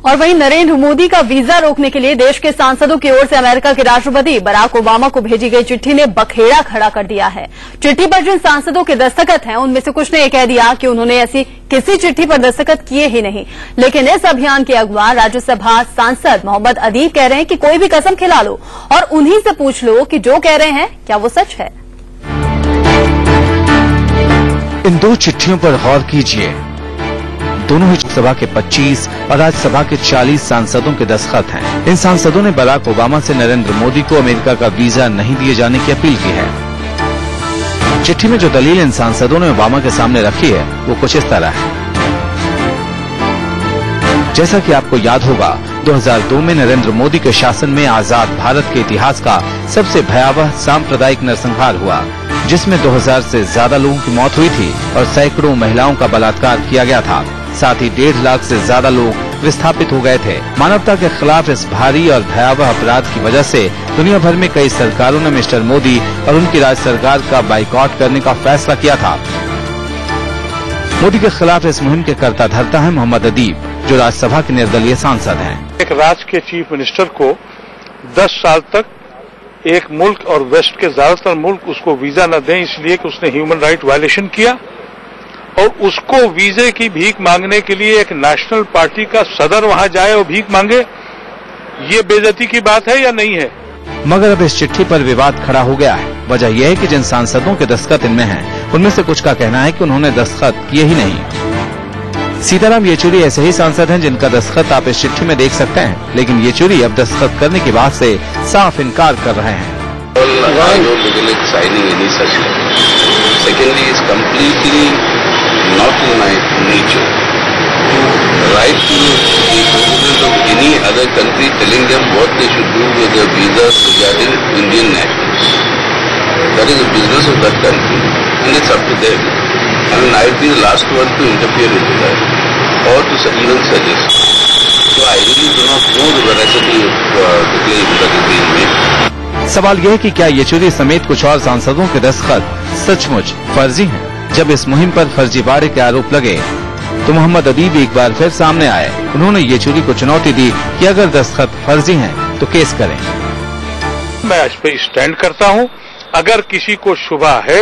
और वहीं नरेंद्र मोदी का वीजा रोकने के लिए देश के सांसदों की ओर से अमेरिका के राष्ट्रपति बराक ओबामा को भेजी गई चिट्ठी ने बखेड़ा खड़ा कर दिया है। चिट्ठी पर जिन सांसदों के दस्तखत हैं उनमें से कुछ ने यह कह दिया कि उन्होंने ऐसी किसी चिट्ठी पर दस्तखत किए ही नहीं, लेकिन इस अभियान के अगुवा राज्यसभा सांसद मोहम्मद अदीब कह रहे हैं कि कोई भी कसम खिला लो और उन्हीं से पूछ लो कि जो कह रहे हैं क्या वो सच है। इन दो चिट्ठियों पर गौर कीजिए। दोनों ही लोकसभा के 25 और राज्यसभा के 40 सांसदों के दस्तखत हैं। इन सांसदों ने बराक ओबामा से नरेंद्र मोदी को अमेरिका का वीजा नहीं दिए जाने की अपील की है। चिट्ठी में जो दलील इन सांसदों ने ओबामा के सामने रखी है वो कुछ इस तरह है। जैसा कि आपको याद होगा, 2002 में नरेंद्र मोदी के शासन में आजाद भारत के इतिहास का सबसे भयावह सांप्रदायिक नरसंहार हुआ, जिसमें 2000 से ज्यादा लोगों की मौत हुई थी और सैकड़ों महिलाओं का बलात्कार किया गया था। साथ ही 1.5 लाख से ज्यादा लोग विस्थापित हो गए थे। मानवता के खिलाफ इस भारी और भयावह अपराध की वजह से दुनिया भर में कई सरकारों ने मिस्टर मोदी और उनकी राज्य सरकार का बाइकआउट करने का फैसला किया था। मोदी के खिलाफ इस मुहिम के कर्ता धर्ता है मोहम्मद अदीब, जो राज्यसभा के निर्दलीय सांसद हैं। एक राज्य के चीफ मिनिस्टर को 10 साल तक एक मुल्क और वेस्ट के ज्यादातर मुल्क उसको वीजा न दें इसलिए कि उसने ह्यूमन राइट वायलेशन किया, और उसको वीजे की भीख मांगने के लिए एक नेशनल पार्टी का सदर वहां जाए और भीख मांगे, ये बेइज्जती की बात है या नहीं है? मगर अब इस चिट्ठी पर विवाद खड़ा हो गया है। वजह यह है कि जिन सांसदों के दस्तखत इनमें हैं, उनमें से कुछ का कहना है कि उन्होंने दस्तखत किए ही नहीं। सीताराम येचुरी ऐसे ही सांसद हैं जिनका दस्तखत आप इस चिट्ठी में देख सकते हैं, लेकिन येचुरी अब दस्तखत करने की बात से साफ इनकार कर रहे हैं। Not in my nature to write to the president of any other country telling them what they should do with their visas regarding Indian nationals. That is the business of that country and it's up to them. I mean, I'd be the last one to interfere into that or to even suggest. So I really do not know the veracity of the claim that is being made. सवाल यह है कि क्या येचुरी समेत कुछ और सांसदों के दस्तखत सचमुच फर्जी हैं? जब इस मुहिम पर फर्जीवाड़े के आरोप लगे तो मोहम्मद अदीब एक बार फिर सामने आए। उन्होंने येचुरी को चुनौती दी कि अगर दस्तखत फर्जी हैं तो केस करें। मैं इस पे स्टैंड करता हूं। अगर किसी को शुबा है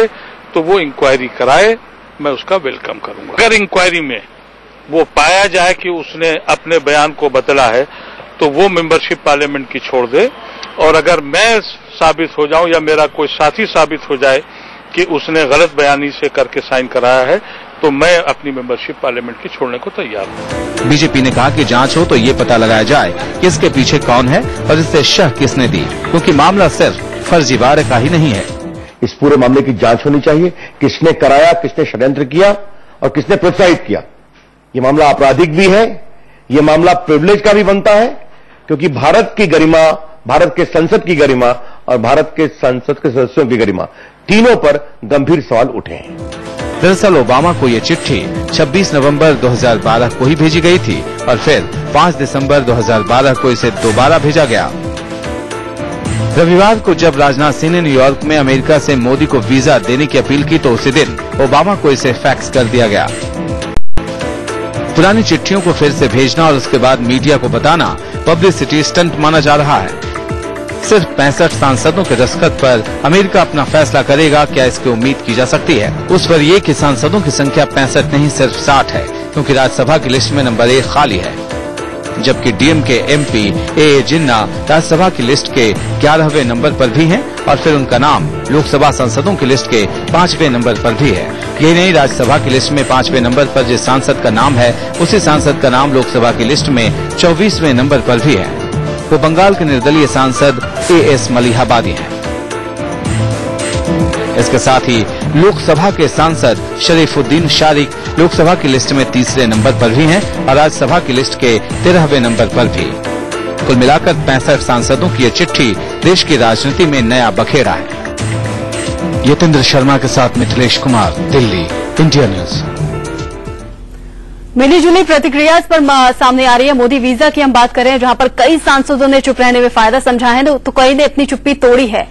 तो वो इंक्वायरी कराए, मैं उसका वेलकम करूंगा। अगर इंक्वायरी में वो पाया जाए कि उसने अपने बयान को बदला है तो वो मेंबरशिप पार्लियामेंट की छोड़ दे, और अगर मैं साबित हो जाऊं या मेरा कोई साथी साबित हो जाए कि उसने गलत बयानी से करके साइन कराया है तो मैं अपनी मेंबरशिप पार्लियामेंट की छोड़ने को तैयार हूं। बीजेपी ने कहा कि जांच हो तो ये पता लगाया जाए कि इसके पीछे कौन है और इससे शह किसने दी, क्योंकि मामला सिर्फ फर्जीवाड़े का ही नहीं है। इस पूरे मामले की जांच होनी चाहिए। किसने कराया, किसने षड्यंत्र किया और किसने प्रोत्साहित किया। ये मामला आपराधिक भी है, ये मामला प्रिविलेज का भी बनता है, क्योंकि भारत की गरिमा, भारत के संसद की गरिमा और भारत के संसद के सदस्यों की गरिमा, तीनों पर गंभीर सवाल उठे हैं। दरअसल ओबामा को ये चिट्ठी 26 नवंबर 2012 को ही भेजी गई थी और फिर 5 दिसंबर 2012 को इसे दोबारा भेजा गया। रविवार को जब राजनाथ सिंह ने न्यूयॉर्क में अमेरिका से मोदी को वीजा देने की अपील की तो उसी दिन ओबामा को इसे फैक्स कर दिया गया। पुरानी चिट्ठियों को फिर से भेजना और उसके बाद मीडिया को बताना पब्लिसिटी स्टंट माना जा रहा है। सिर्फ 65 सांसदों के दस्तखत पर अमेरिका अपना फैसला करेगा, क्या इसकी उम्मीद की जा सकती है? उस पर यह कि सांसदों की संख्या 65 नहीं सिर्फ 60 है, क्योंकि राज्यसभा की लिस्ट में नंबर 1 खाली है, जबकि डीएमके एमपी ए जिन्ना राज्यसभा की लिस्ट के 11वें नंबर पर भी हैं और फिर उनका नाम लोकसभा सांसदों की लिस्ट के 5वें नंबर पर भी है। यही नहीं, राज्यसभा की लिस्ट में 5वें नंबर पर जिस सांसद का नाम है उसी सांसद का नाम लोकसभा की लिस्ट में 24वें नंबर पर भी है। वो बंगाल के निर्दलीय सांसद एएस मलिहाबादी हैं। इसके साथ ही लोकसभा के सांसद शरीफुद्दीन शारिक लोकसभा की लिस्ट में 3रे नंबर पर भी हैं और राज्यसभा की लिस्ट के 13वें नंबर पर भी। कुल मिलाकर 65 सांसदों की ये चिट्ठी देश की राजनीति में नया बखेड़ा है। यतेंद्र शर्मा के साथ मिथिलेश कुमार, दिल्ली, इंडिया न्यूज। मिलीजुली प्रतिक्रिया इस पर सामने आ रही है। मोदी वीजा की हम बात करें, जहां पर कई सांसदों ने चुप रहने में फायदा समझा है तो कई ने अपनी चुप्पी तोड़ी है।